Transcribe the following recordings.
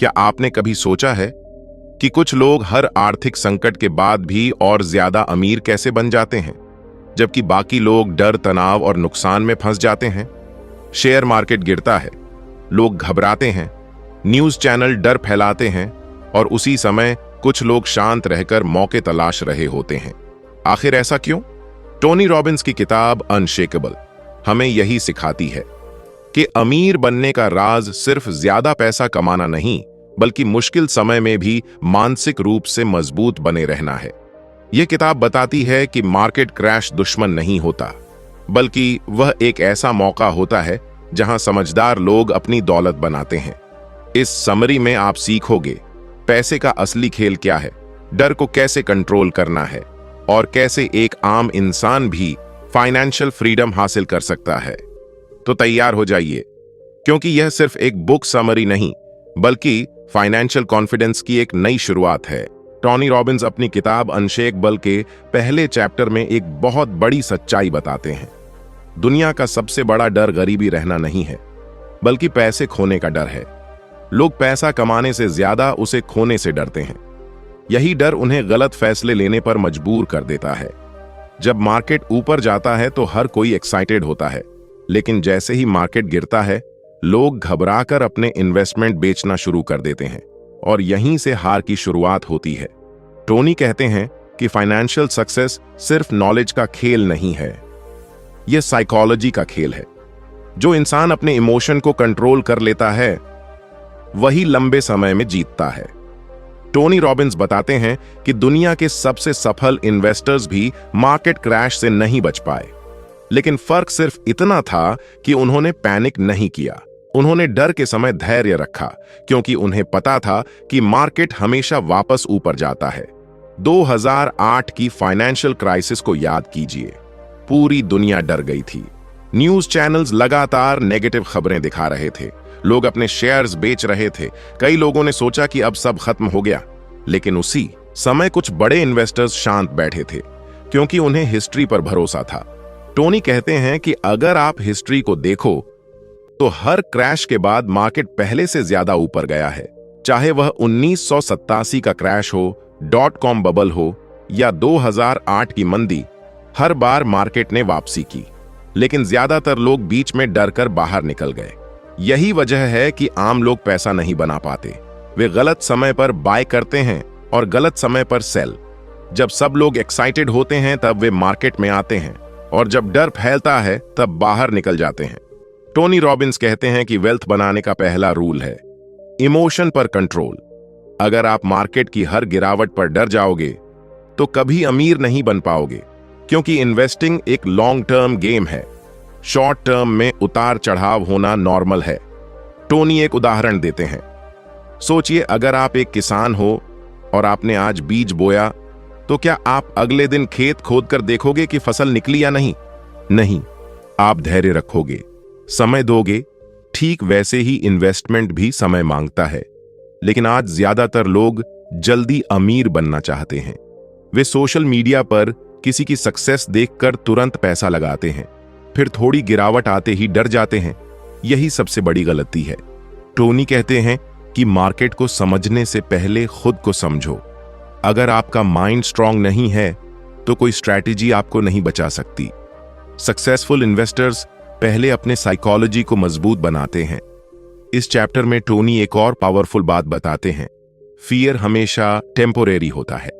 क्या आपने कभी सोचा है कि कुछ लोग हर आर्थिक संकट के बाद भी और ज्यादा अमीर कैसे बन जाते हैं, जबकि बाकी लोग डर, तनाव और नुकसान में फंस जाते हैं? शेयर मार्केट गिरता है, लोग घबराते हैं, न्यूज चैनल डर फैलाते हैं और उसी समय कुछ लोग शांत रहकर मौके तलाश रहे होते हैं। आखिर ऐसा क्यों? टोनी रॉबिन्स की किताब अनशेकेबल हमें यही सिखाती है कि अमीर बनने का राज सिर्फ ज्यादा पैसा कमाना नहीं, बल्कि मुश्किल समय में भी मानसिक रूप से मजबूत बने रहना है। यह किताब बताती है कि मार्केट क्रैश दुश्मन नहीं होता, बल्कि वह एक ऐसा मौका होता है जहां समझदार लोग अपनी दौलत बनाते हैं। इस समरी में आप सीखोगे पैसे का असली खेल क्या है, डर को कैसे कंट्रोल करना है और कैसे एक आम इंसान भी फाइनेंशियल फ्रीडम हासिल कर सकता है। तो तैयार हो जाइए, क्योंकि यह सिर्फ एक बुक समरी नहीं, बल्कि फाइनेंशियल कॉन्फिडेंस की एक नई शुरुआत है। टोनी रॉबिन्स अपनी किताब अनशेकेबल के पहले चैप्टर में एक बहुत बड़ी सच्चाई बताते हैं। दुनिया का सबसे बड़ा डर गरीबी रहना नहीं है, बल्कि पैसे खोने का डर है। लोग पैसा कमाने से ज्यादा उसे खोने से डरते हैं। यही डर उन्हें गलत फैसले लेने पर मजबूर कर देता है। जब मार्केट ऊपर जाता है तो हर कोई एक्साइटेड होता है, लेकिन जैसे ही मार्केट गिरता है, लोग घबराकर अपने इन्वेस्टमेंट बेचना शुरू कर देते हैं और यहीं से हार की शुरुआत होती है। टोनी कहते हैं कि फाइनेंशियल सक्सेस सिर्फ नॉलेज का खेल नहीं है, यह साइकोलॉजी का खेल है। जो इंसान अपने इमोशन को कंट्रोल कर लेता है, वही लंबे समय में जीतता है। टोनी रॉबिन्स बताते हैं कि दुनिया के सबसे सफल इन्वेस्टर्स भी मार्केट क्रैश से नहीं बच पाए, लेकिन फर्क सिर्फ इतना था कि उन्होंने पैनिक नहीं किया। उन्होंने डर के समय धैर्य रखा, क्योंकि उन्हें पता था कि मार्केट हमेशा वापस ऊपर जाता है। 2008 की फाइनेंशियल क्राइसिस को याद कीजिए। पूरी दुनिया डर गई थी। न्यूज चैनल्स लगातार नेगेटिव खबरें दिखा रहे थे, लोग अपने शेयर्स बेच रहे थे। कई लोगों ने सोचा कि अब सब खत्म हो गया, लेकिन उसी समय कुछ बड़े इन्वेस्टर्स शांत बैठे थे, क्योंकि उन्हें हिस्ट्री पर भरोसा था। टोनी कहते हैं कि अगर आप हिस्ट्री को देखो तो हर क्रैश के बाद मार्केट पहले से ज्यादा ऊपर गया है। चाहे वह 1987 का क्रैश हो, .com बबल हो या 2008 की मंदी, हर बार मार्केट ने वापसी की, लेकिन ज्यादातर लोग बीच में डरकर बाहर निकल गए। यही वजह है कि आम लोग पैसा नहीं बना पाते। वे गलत समय पर बाय करते हैं और गलत समय पर सेल। जब सब लोग एक्साइटेड होते हैं तब वे मार्केट में आते हैं, और जब डर फैलता है तब बाहर निकल जाते हैं। टोनी रॉबिन्स कहते हैं कि वेल्थ बनाने का पहला रूल है इमोशन पर कंट्रोल। अगर आप मार्केट की हर गिरावट पर डर जाओगे तो कभी अमीर नहीं बन पाओगे, क्योंकि इन्वेस्टिंग एक लॉन्ग टर्म गेम है। शॉर्ट टर्म में उतार चढ़ाव होना नॉर्मल है। टोनी एक उदाहरण देते हैं। सोचिए, अगर आप एक किसान हो और आपने आज बीज बोया, तो क्या आप अगले दिन खेत खोदकर देखोगे कि फसल निकली या नहीं? नहीं, आप धैर्य रखोगे, समय दोगे। ठीक वैसे ही इन्वेस्टमेंट भी समय मांगता है। लेकिन आज ज्यादातर लोग जल्दी अमीर बनना चाहते हैं। वे सोशल मीडिया पर किसी की सक्सेस देखकर तुरंत पैसा लगाते हैं, फिर थोड़ी गिरावट आते ही डर जाते हैं। यही सबसे बड़ी गलती है। टोनी कहते हैं कि मार्केट को समझने से पहले खुद को समझो। अगर आपका माइंड स्ट्रांग नहीं है तो कोई स्ट्रैटेजी आपको नहीं बचा सकती। सक्सेसफुल इन्वेस्टर्स पहले अपने साइकोलॉजी को मजबूत बनाते हैं। इस चैप्टर में टोनी एक और पावरफुल बात बताते हैं। फियर हमेशा टेम्पोरेरी होता है।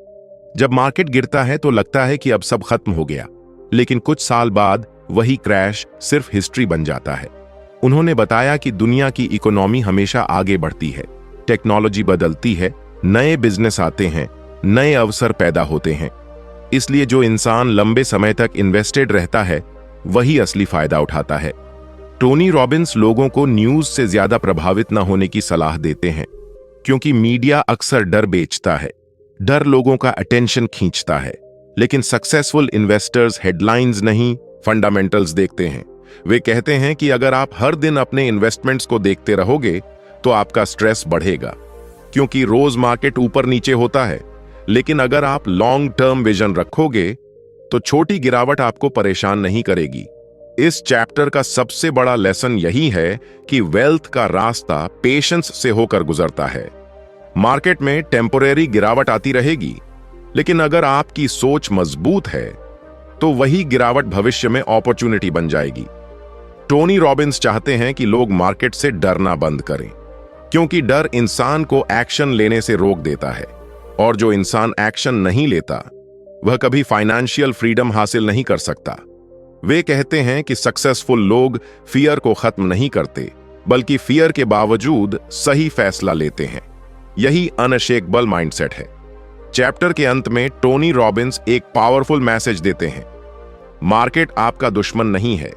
जब मार्केट गिरता है तो लगता है कि अब सब खत्म हो गया, लेकिन कुछ साल बाद वही क्रैश सिर्फ हिस्ट्री बन जाता है। उन्होंने बताया कि दुनिया की इकोनॉमी हमेशा आगे बढ़ती है, टेक्नोलॉजी बदलती है, नए बिजनेस आते हैं, नए अवसर पैदा होते हैं। इसलिए जो इंसान लंबे समय तक इन्वेस्टेड रहता है, वही असली फायदा उठाता है। टोनी रॉबिन्स लोगों को न्यूज से ज्यादा प्रभावित न होने की सलाह देते हैं, क्योंकि मीडिया अक्सर डर बेचता है। डर लोगों का अटेंशन खींचता है, लेकिन सक्सेसफुल इन्वेस्टर्स हेडलाइंस नहीं, फंडामेंटल्स देखते हैं। वे कहते हैं कि अगर आप हर दिन अपने इन्वेस्टमेंट्स को देखते रहोगे तो आपका स्ट्रेस बढ़ेगा, क्योंकि रोज मार्केट ऊपर नीचे होता है। लेकिन अगर आप लॉन्ग टर्म विजन रखोगे तो छोटी गिरावट आपको परेशान नहीं करेगी। इस चैप्टर का सबसे बड़ा लेसन यही है कि वेल्थ का रास्ता पेशेंस से होकर गुजरता है। मार्केट में टेम्पोरेरी गिरावट आती रहेगी, लेकिन अगर आपकी सोच मजबूत है तो वही गिरावट भविष्य में अपॉर्चुनिटी बन जाएगी। टोनी रॉबिन्स चाहते हैं कि लोग मार्केट से डरना बंद करें, क्योंकि डर इंसान को एक्शन लेने से रोक देता है, और जो इंसान एक्शन नहीं लेता वह कभी फाइनेंशियल फ्रीडम हासिल नहीं कर सकता। वे कहते हैं कि सक्सेसफुल लोग फियर को खत्म नहीं करते, बल्कि फियर के बावजूद सही फैसला लेते हैं। यही अनशेकेबल माइंडसेट है। चैप्टर के अंत में टोनी रॉबिन्स एक पावरफुल मैसेज देते हैं। मार्केट आपका दुश्मन नहीं है,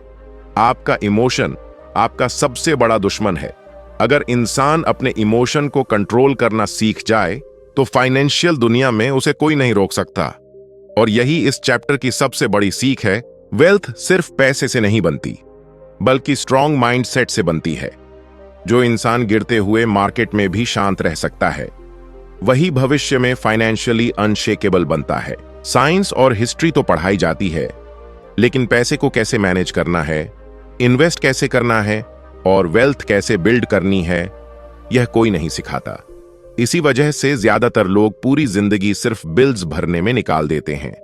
आपका इमोशन आपका सबसे बड़ा दुश्मन है। अगर इंसान अपने इमोशन को कंट्रोल करना सीख जाए तो फाइनेंशियल दुनिया में उसे कोई नहीं रोक सकता। और यही इस चैप्टर की सबसे बड़ी सीख है। वेल्थ सिर्फ पैसे से नहीं बनती, बल्कि स्ट्रॉन्ग माइंडसेट से बनती है। जो इंसान गिरते हुए मार्केट में भी शांत रह सकता है, वही भविष्य में फाइनेंशियली अनशेकेबल बनता है। साइंस और हिस्ट्री तो पढ़ाई जाती है, लेकिन पैसे को कैसे मैनेज करना है, इन्वेस्ट कैसे करना है और वेल्थ कैसे बिल्ड करनी है, यह कोई नहीं सिखाता। इसी वजह से ज्यादातर लोग पूरी जिंदगी सिर्फ बिल्स भरने में निकाल देते हैं।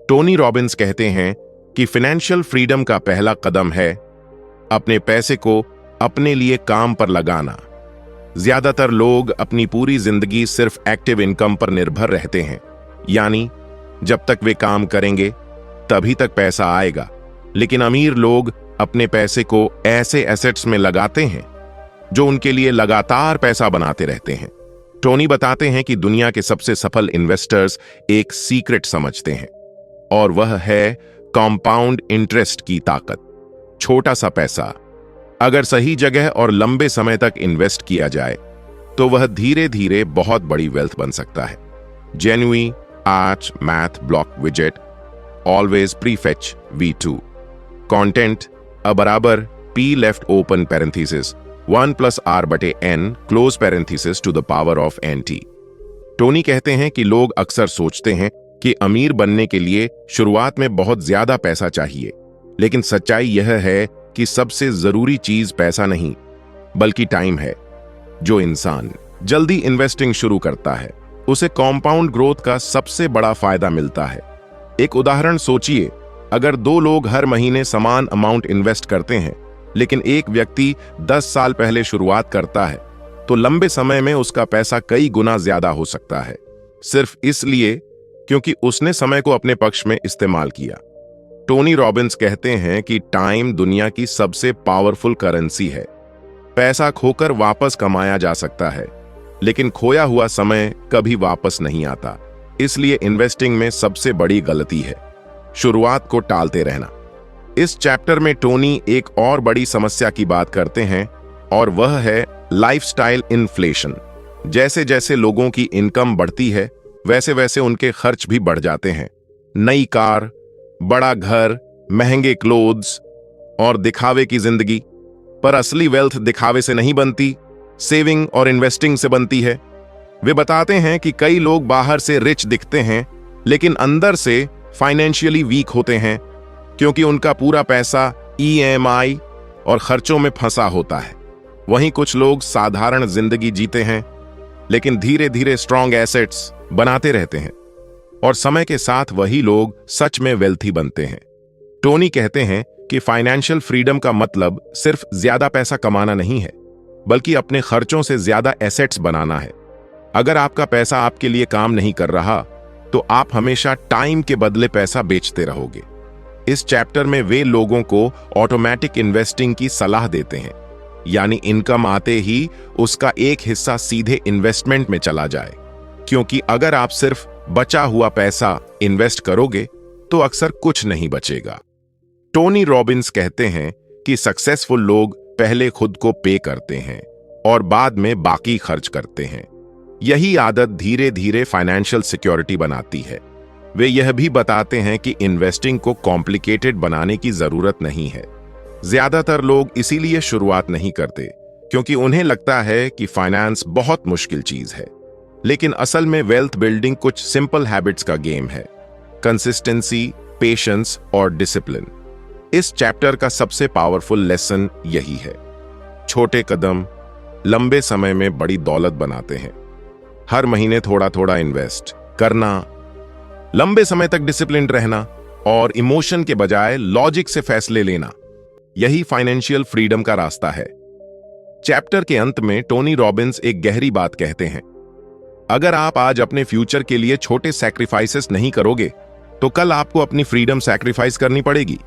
टोनी रॉबिन्स कहते हैं कि फाइनेंशियल फ्रीडम का पहला कदम है अपने पैसे को अपने लिए काम पर लगाना। ज्यादातर लोग अपनी पूरी जिंदगी सिर्फ एक्टिव इनकम पर निर्भर रहते हैं, यानी जब तक वे काम करेंगे तभी तक पैसा आएगा। लेकिन अमीर लोग अपने पैसे को ऐसे एसेट्स में लगाते हैं जो उनके लिए लगातार पैसा बनाते रहते हैं। टोनी बताते हैं कि दुनिया के सबसे सफल इन्वेस्टर्स एक सीक्रेट समझते हैं, और वह है कंपाउंड इंटरेस्ट की ताकत। छोटा सा पैसा अगर सही जगह और लंबे समय तक इन्वेस्ट किया जाए तो वह धीरे धीरे बहुत बड़ी वेल्थ बन सकता है। जेन्युइन आर्च मैथ ब्लॉक विजेट ऑलवेज प्रीफेच V2 कंटेंट बराबर P left open parenthesis 1 + R/n close parenthesis to the power of NT। Tony कहते हैं कि लोग अक्सर सोचते हैं कि अमीर बनने के लिए शुरुआत में बहुत ज्यादा पैसा चाहिए, लेकिन सच्चाई यह है कि सबसे जरूरी चीज पैसा नहीं बल्कि टाइम है। जो इंसान जल्दी इन्वेस्टिंग शुरू करता है उसे कंपाउंड ग्रोथ का सबसे बड़ा फायदा मिलता है। एक उदाहरण सोचिए, अगर 2 लोग हर महीने समान अमाउंट इन्वेस्ट करते हैं, लेकिन एक व्यक्ति 10 साल पहले शुरुआत करता है, तो लंबे समय में उसका पैसा कई गुना ज्यादा हो सकता है, सिर्फ इसलिए क्योंकि उसने समय को अपने पक्ष में इस्तेमाल किया। टोनी रॉबिन्स कहते हैं कि टाइम दुनिया की सबसे पावरफुल करेंसी है। पैसा खोकर वापस कमाया जा सकता है, लेकिन खोया हुआ समय कभी वापस नहीं आता। इसलिए इन्वेस्टिंग में सबसे बड़ी गलती है शुरुआत को टालते रहना। इस चैप्टर में टोनी एक और बड़ी समस्या की बात करते हैं, और वह है लाइफस्टाइल इन्फ्लेशन। जैसे जैसे लोगों की इनकम बढ़ती है, वैसे वैसे उनके खर्च भी बढ़ जाते हैं। नई कार, बड़ा घर, महंगे क्लोथ्स और दिखावे की जिंदगी। पर असली वेल्थ दिखावे से नहीं बनती, सेविंग और इन्वेस्टिंग से बनती है। वे बताते हैं कि कई लोग बाहर से रिच दिखते हैं, लेकिन अंदर से फाइनेंशियली वीक होते हैं, क्योंकि उनका पूरा पैसा EMI और खर्चों में फंसा होता है। वहीं कुछ लोग साधारण जिंदगी जीते हैं, लेकिन धीरे धीरे स्ट्रॉन्ग एसेट्स बनाते रहते हैं, और समय के साथ वही लोग सच में वेल्थी बनते हैं। टोनी कहते हैं कि फाइनेंशियल फ्रीडम का मतलब सिर्फ ज्यादा पैसा कमाना नहीं है, बल्कि अपने खर्चों से ज्यादा एसेट्स बनाना है। अगर आपका पैसा आपके लिए काम नहीं कर रहा, तो आप हमेशा टाइम के बदले पैसा बेचते रहोगे। इस चैप्टर में वे लोगों को ऑटोमेटिक इन्वेस्टिंग की सलाह देते हैं, यानी इनकम आते ही उसका एक हिस्सा सीधे इन्वेस्टमेंट में चला जाए, क्योंकि अगर आप सिर्फ बचा हुआ पैसा इन्वेस्ट करोगे तो अक्सर कुछ नहीं बचेगा। टोनी रॉबिन्स कहते हैं कि सक्सेसफुल लोग पहले खुद को पे करते हैं और बाद में बाकी खर्च करते हैं। यही आदत धीरे धीरे फाइनेंशियल सिक्योरिटी बनाती है। वे यह भी बताते हैं कि इन्वेस्टिंग को कॉम्प्लिकेटेड बनाने की जरूरत नहीं है। ज्यादातर लोग इसीलिए शुरुआत नहीं करते क्योंकि उन्हें लगता है कि फाइनेंस बहुत मुश्किल चीज है, लेकिन असल में वेल्थ बिल्डिंग कुछ सिंपल हैबिट्स का गेम है: कंसिस्टेंसी, पेशेंस और डिसिप्लिन। इस चैप्टर का सबसे पावरफुल लेसन यही है। छोटे कदम लंबे समय में बड़ी दौलत बनाते हैं। हर महीने थोड़ा थोड़ा इन्वेस्ट करना, लंबे समय तक डिसिप्लिन्ड रहना और इमोशन के बजाय लॉजिक से फैसले लेना, यही फाइनेंशियल फ्रीडम का रास्ता है। चैप्टर के अंत में टोनी रॉबिन्स एक गहरी बात कहते हैं, अगर आप आज अपने फ्यूचर के लिए छोटे सैक्रिफाइसेस नहीं करोगे तो कल आपको अपनी फ्रीडम सैक्रिफाइस करनी पड़ेगी।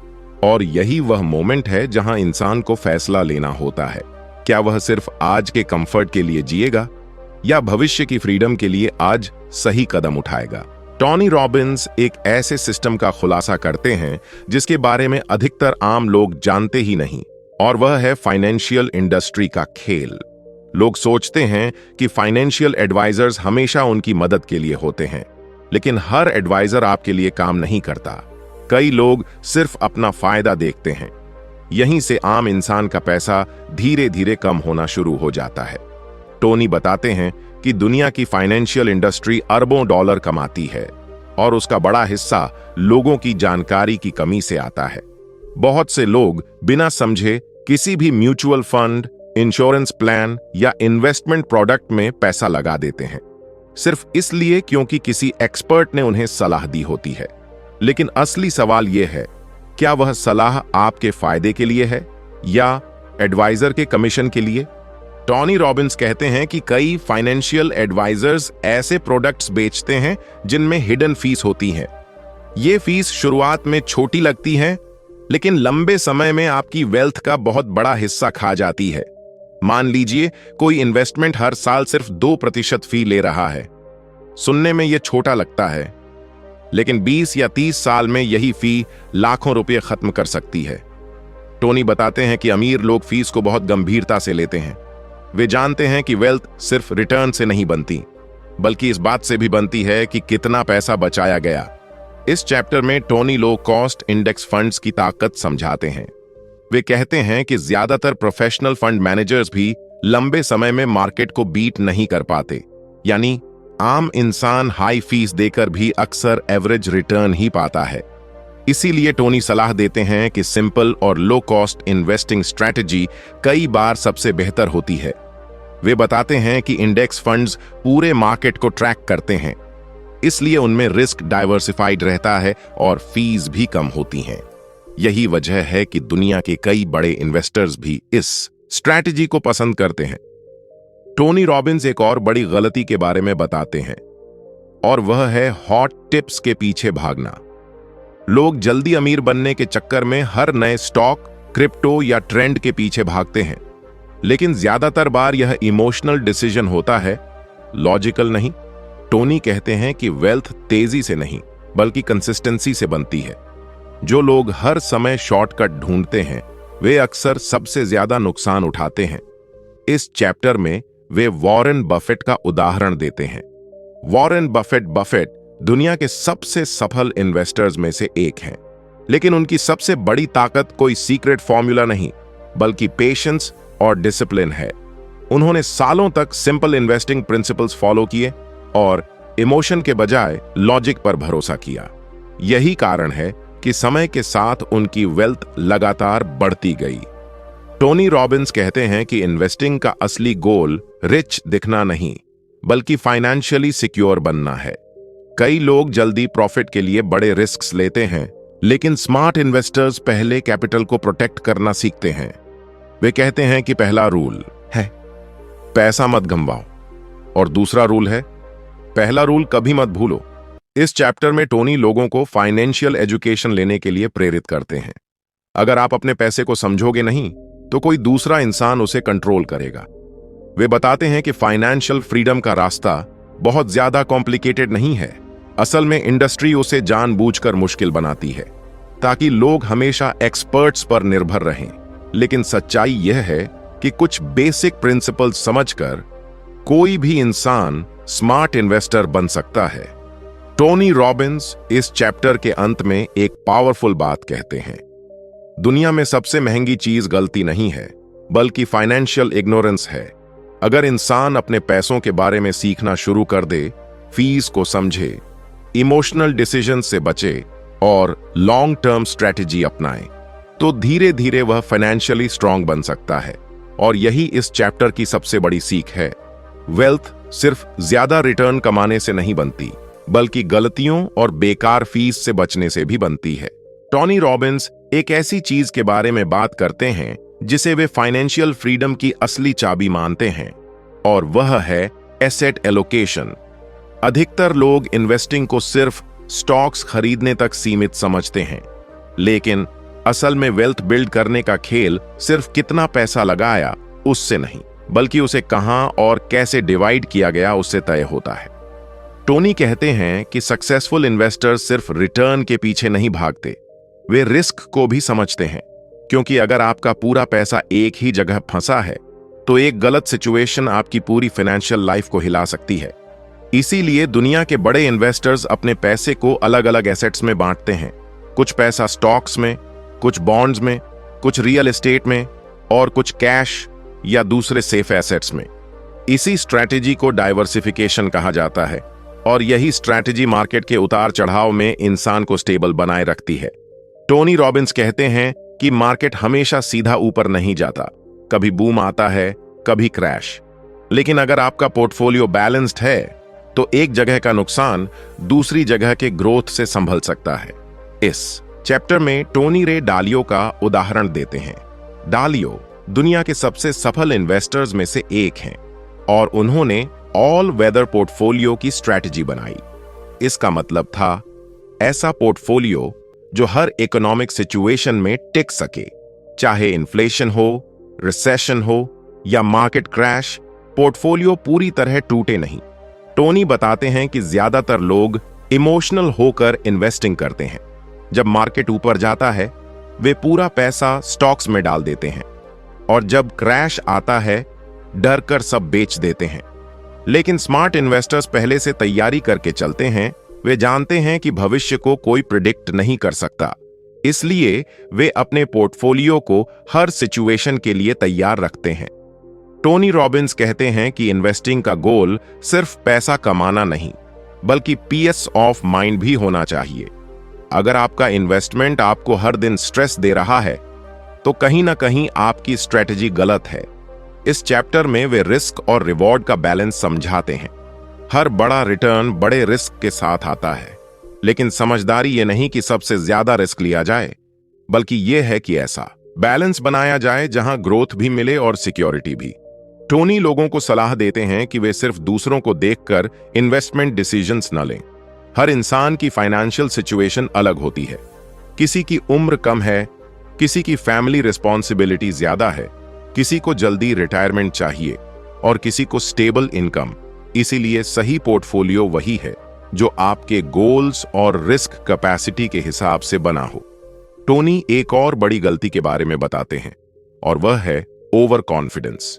और यही वह मोमेंट है जहां इंसान को फैसला लेना होता है, क्या वह सिर्फ आज के कंफर्ट के लिए जिएगा या भविष्य की फ्रीडम के लिए आज सही कदम उठाएगा। टोनी रॉबिन्स एक ऐसे सिस्टम का खुलासा करते हैं जिसके बारे में अधिकतर आम लोग जानते ही नहीं, और वह है फाइनेंशियल इंडस्ट्री का खेल। लोग सोचते हैं कि फाइनेंशियल एडवाइजर्स हमेशा उनकी मदद के लिए होते हैं, लेकिन हर एडवाइजर आपके लिए काम नहीं करता। कई लोग सिर्फ अपना फायदा देखते हैं। यहीं से आम इंसान का पैसा धीरे धीरे कम होना शुरू हो जाता है। टोनी बताते हैं कि दुनिया की फाइनेंशियल इंडस्ट्री अरबों डॉलर कमाती है और उसका बड़ा हिस्सा लोगों की जानकारी की कमी से आता है। बहुत से लोग बिना समझे किसी भी म्यूचुअल फंड, इंश्योरेंस प्लान या इन्वेस्टमेंट प्रोडक्ट में पैसा लगा देते हैं, सिर्फ इसलिए क्योंकि किसी एक्सपर्ट ने उन्हें सलाह दी होती है। लेकिन असली सवाल यह है, क्या वह सलाह आपके फायदे के लिए है या एडवाइजर के कमीशन के लिए? टोनी रॉबिन्स कहते हैं कि कई फाइनेंशियल एडवाइजर्स ऐसे प्रोडक्ट्स बेचते हैं जिनमें हिडन फीस होती है। ये फीस शुरुआत में छोटी लगती है, लेकिन लंबे समय में आपकी वेल्थ का बहुत बड़ा हिस्सा खा जाती है। मान लीजिए कोई इन्वेस्टमेंट हर साल सिर्फ 2% फी ले रहा है। सुनने में यह छोटा लगता है, लेकिन 20 या 30 साल में यही फी लाखों रुपए खत्म कर सकती है। टोनी बताते हैं कि अमीर लोग फीस को बहुत गंभीरता से लेते हैं। वे जानते हैं कि वेल्थ सिर्फ रिटर्न से नहीं बनती, बल्कि इस बात से भी बनती है कि कितना पैसा बचाया गया। इस चैप्टर में Tony low cost index funds की ताकत समझाते हैं। वे कहते हैं कि ज्यादातर प्रोफेशनल फंड मैनेजर्स भी लंबे समय में मार्केट को बीट नहीं कर पाते, यानी आम इंसान हाई फीस देकर भी अक्सर एवरेज रिटर्न ही पाता है। इसीलिए टोनी सलाह देते हैं कि सिंपल और लो कॉस्ट इन्वेस्टिंग स्ट्रैटेजी कई बार सबसे बेहतर होती है। वे बताते हैं कि इंडेक्स फंड्स पूरे मार्केट को ट्रैक करते हैं, इसलिए उनमें रिस्क डाइवर्सिफाइड रहता है और फीस भी कम होती हैं। यही वजह है कि दुनिया के कई बड़े इन्वेस्टर्स भी इस स्ट्रैटेजी को पसंद करते हैं। टोनी रॉबिन्स एक और बड़ी गलती के बारे में बताते हैं, और वह है हॉट टिप्स के पीछे भागना। लोग जल्दी अमीर बनने के चक्कर में हर नए स्टॉक, क्रिप्टो या ट्रेंड के पीछे भागते हैं, लेकिन ज्यादातर बार यह इमोशनल डिसीजन होता है, लॉजिकल नहीं। टोनी कहते हैं कि वेल्थ तेजी से नहीं बल्कि कंसिस्टेंसी से बनती है। जो लोग हर समय शॉर्टकट ढूंढते हैं वे अक्सर सबसे ज्यादा नुकसान उठाते हैं। इस चैप्टर में वे वॉरेन बफेट का उदाहरण देते हैं। वॉरेन बफेट दुनिया के सबसे सफल इन्वेस्टर्स में से एक हैं, लेकिन उनकी सबसे बड़ी ताकत कोई सीक्रेट फॉर्मूला नहीं बल्कि पेशेंस और डिसिप्लिन है। उन्होंने सालों तक सिंपल इन्वेस्टिंग प्रिंसिपल्स फॉलो किए और इमोशन के बजाय लॉजिक पर भरोसा किया। यही कारण है कि समय के साथ उनकी वेल्थ लगातार बढ़ती गई। टोनी रॉबिन्स कहते हैं कि इन्वेस्टिंग का असली गोल रिच दिखना नहीं बल्कि फाइनेंशियली सिक्योर बनना है। कई लोग जल्दी प्रॉफिट के लिए बड़े रिस्क्स लेते हैं, लेकिन स्मार्ट इन्वेस्टर्स पहले कैपिटल को प्रोटेक्ट करना सीखते हैं। वे कहते हैं कि पहला रूल है पैसा मत गंवाओ, और दूसरा रूल है पहला रूल कभी मत भूलो। इस चैप्टर में टोनी लोगों को फाइनेंशियल एजुकेशन लेने के लिए प्रेरित करते हैं। अगर आप अपने पैसे को समझोगे नहीं तो कोई दूसरा इंसान उसे कंट्रोल करेगा। वे बताते हैं कि फाइनेंशियल फ्रीडम का रास्ता बहुत ज्यादा कॉम्प्लिकेटेड नहीं है। असल में इंडस्ट्री उसे जानबूझकर मुश्किल बनाती है ताकि लोग हमेशा एक्सपर्ट्स पर निर्भर रहें। लेकिन सच्चाई यह है कि कुछ बेसिक प्रिंसिपल्स समझकर कोई भी इंसान स्मार्ट इन्वेस्टर बन सकता है। टोनी रॉबिन्स इस चैप्टर के अंत में एक पावरफुल बात कहते हैं, दुनिया में सबसे महंगी चीज गलती नहीं है बल्कि फाइनेंशियल इग्नोरेंस है। अगर इंसान अपने पैसों के बारे में सीखना शुरू कर दे, फीस को समझे, इमोशनल डिसीजन से बचे और लॉन्ग टर्म स्ट्रैटेजी अपनाए, तो धीरे धीरे वह फाइनेंशियली स्ट्रांग बन सकता है। और यही इस चैप्टर की सबसे बड़ी सीख है। वेल्थ सिर्फ ज्यादा रिटर्न कमाने से नहीं बनती, बल्कि गलतियों और बेकार फीस से बचने से भी बनती है। टोनी रॉबिन्स एक ऐसी चीज के बारे में बात करते हैं जिसे वे फाइनेंशियल फ्रीडम की असली चाबी मानते हैं, और वह है एसेट एलोकेशन। अधिकतर लोग इन्वेस्टिंग को सिर्फ स्टॉक्स खरीदने तक सीमित समझते हैं, लेकिन असल में वेल्थ बिल्ड करने का खेल सिर्फ कितना पैसा लगाया उससे नहीं, बल्कि उसे कहां और कैसे डिवाइड किया गया उससे तय होता है। टोनी कहते हैं कि सक्सेसफुल इन्वेस्टर्स सिर्फ रिटर्न के पीछे नहीं भागते, वे रिस्क को भी समझते हैं। क्योंकि अगर आपका पूरा पैसा एक ही जगह फंसा है, तो एक गलत सिचुएशन आपकी पूरी फाइनेंशियल लाइफ को हिला सकती है। इसीलिए दुनिया के बड़े इन्वेस्टर्स अपने पैसे को अलग अलग एसेट्स में बांटते हैं। कुछ पैसा स्टॉक्स में, कुछ बॉन्ड्स में, कुछ रियल एस्टेट में, और कुछ कैश या दूसरे सेफ एसेट्स में। इसी स्ट्रैटेजी को डाइवर्सिफिकेशन कहा जाता है, और यही स्ट्रैटेजी मार्केट के उतार चढ़ाव में इंसान को स्टेबल बनाए रखती है। टोनी रॉबिन्स कहते हैं कि मार्केट हमेशा सीधा ऊपर नहीं जाता, कभी बूम आता है, कभी क्रैश। लेकिन अगर आपका पोर्टफोलियो बैलेंस्ड है, तो एक जगह का नुकसान दूसरी जगह के ग्रोथ से संभल सकता है। इस चैप्टर में टोनी रे डालियो का उदाहरण देते हैं। डालियो दुनिया के सबसे सफल इन्वेस्टर्स में से एक हैं, और उन्होंने ऑल वेदर पोर्टफोलियो की स्ट्रैटेजी बनाई। इसका मतलब था ऐसा पोर्टफोलियो जो हर इकोनॉमिक सिचुएशन में टिक सके, चाहे इन्फ्लेशन हो, रिसेशन हो या मार्केट क्रैश, पोर्टफोलियो पूरी तरह टूटे नहीं। टोनी बताते हैं कि ज्यादातर लोग इमोशनल होकर इन्वेस्टिंग करते हैं। जब मार्केट ऊपर जाता है, वे पूरा पैसा स्टॉक्स में डाल देते हैं, और जब क्रैश आता है, डर कर सब बेच देते हैं। लेकिन स्मार्ट इन्वेस्टर्स पहले से तैयारी करके चलते हैं। वे जानते हैं कि भविष्य को कोई प्रिडिक्ट नहीं कर सकता, इसलिए वे अपने पोर्टफोलियो को हर सिचुएशन के लिए तैयार रखते हैं। टोनी रॉबिन्स कहते हैं कि इन्वेस्टिंग का गोल सिर्फ पैसा कमाना नहीं, बल्कि पीस ऑफ माइंड भी होना चाहिए। अगर आपका इन्वेस्टमेंट आपको हर दिन स्ट्रेस दे रहा है, तो कहीं ना कहीं आपकी स्ट्रेटजी गलत है। इस चैप्टर में वे रिस्क और रिवॉर्ड का बैलेंस समझाते हैं। हर बड़ा रिटर्न बड़े रिस्क के साथ आता है, लेकिन समझदारी ये नहीं कि सबसे ज्यादा रिस्क लिया जाए, बल्कि यह है कि ऐसा बैलेंस बनाया जाए जहां ग्रोथ भी मिले और सिक्योरिटी भी। टोनी लोगों को सलाह देते हैं कि वे सिर्फ दूसरों को देखकर इन्वेस्टमेंट डिसीजंस न लें। हर इंसान की फाइनेंशियल सिचुएशन अलग होती है। किसी की उम्र कम है, किसी की फैमिली रिस्पॉन्सिबिलिटी ज्यादा है, किसी को जल्दी रिटायरमेंट चाहिए, और किसी को स्टेबल इनकम। इसीलिए सही पोर्टफोलियो वही है जो आपके गोल्स और रिस्क कैपेसिटी के हिसाब से बना हो। टोनी एक और बड़ी गलती के बारे में बताते हैं, और वह है ओवर कॉन्फिडेंस।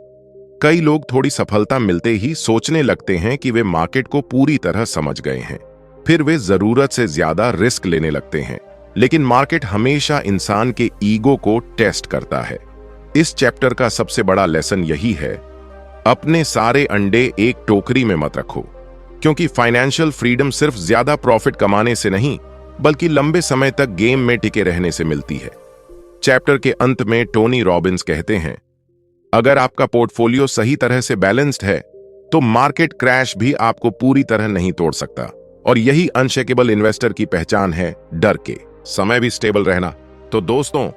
कई लोग थोड़ी सफलता मिलते ही सोचने लगते हैं कि वे मार्केट को पूरी तरह समझ गए हैं, फिर वे जरूरत से ज्यादा रिस्क लेने लगते हैं। लेकिन मार्केट हमेशा इंसान के ईगो को टेस्ट करता है। इस चैप्टर का सबसे बड़ा लेसन यही है, अपने सारे अंडे एक टोकरी में मत रखो, क्योंकि फाइनेंशियल फ्रीडम सिर्फ ज्यादा प्रॉफिट कमाने से नहीं, बल्कि लंबे समय तक गेम में टिके रहने से मिलती है। चैप्टर के अंत में टोनी रॉबिन्स कहते हैं, अगर आपका पोर्टफोलियो सही तरह से बैलेंस्ड है, तो मार्केट क्रैश भी आपको पूरी तरह नहीं तोड़ सकता। और यही अनशेकेबल इन्वेस्टर की पहचान है, डर के समय भी स्टेबल रहना। तो दोस्तों,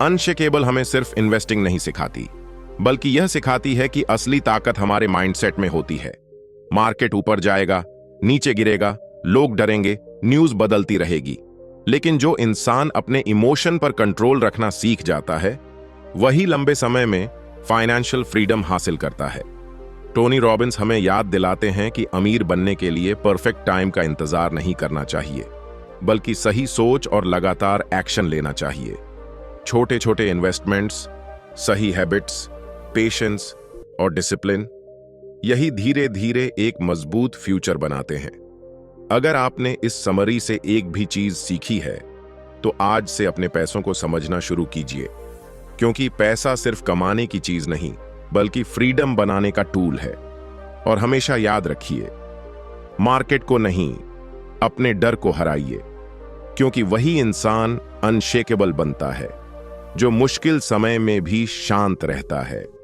अनशेकेबल हमें सिर्फ इन्वेस्टिंग नहीं सिखाती, बल्कि यह सिखाती है कि असली ताकत हमारे माइंडसेट में होती है। मार्केट ऊपर जाएगा, नीचे गिरेगा, लोग डरेंगे, न्यूज बदलती रहेगी, लेकिन जो इंसान अपने इमोशन पर कंट्रोल रखना सीख जाता है, वही लंबे समय में फाइनेंशियल फ्रीडम हासिल करता है। टोनी रॉबिन्स हमें याद दिलाते हैं कि अमीर बनने के लिए परफेक्ट टाइम का इंतजार नहीं करना चाहिए, बल्कि सही सोच और लगातार एक्शन लेना चाहिए। छोटे छोटे इन्वेस्टमेंट्स, सही हैबिट्स, पेशेंस और डिसिप्लिन, यही धीरे धीरे एक मजबूत फ्यूचर बनाते हैं। अगर आपने इस समरी से एक भी चीज सीखी है, तो आज से अपने पैसों को समझना शुरू कीजिए, क्योंकि पैसा सिर्फ कमाने की चीज नहीं, बल्कि फ्रीडम बनाने का टूल है। और हमेशा याद रखिए, मार्केट को नहीं, अपने डर को हराइए, क्योंकि वही इंसान अनशेकेबल बनता है। जो मुश्किल समय में भी शांत रहता है।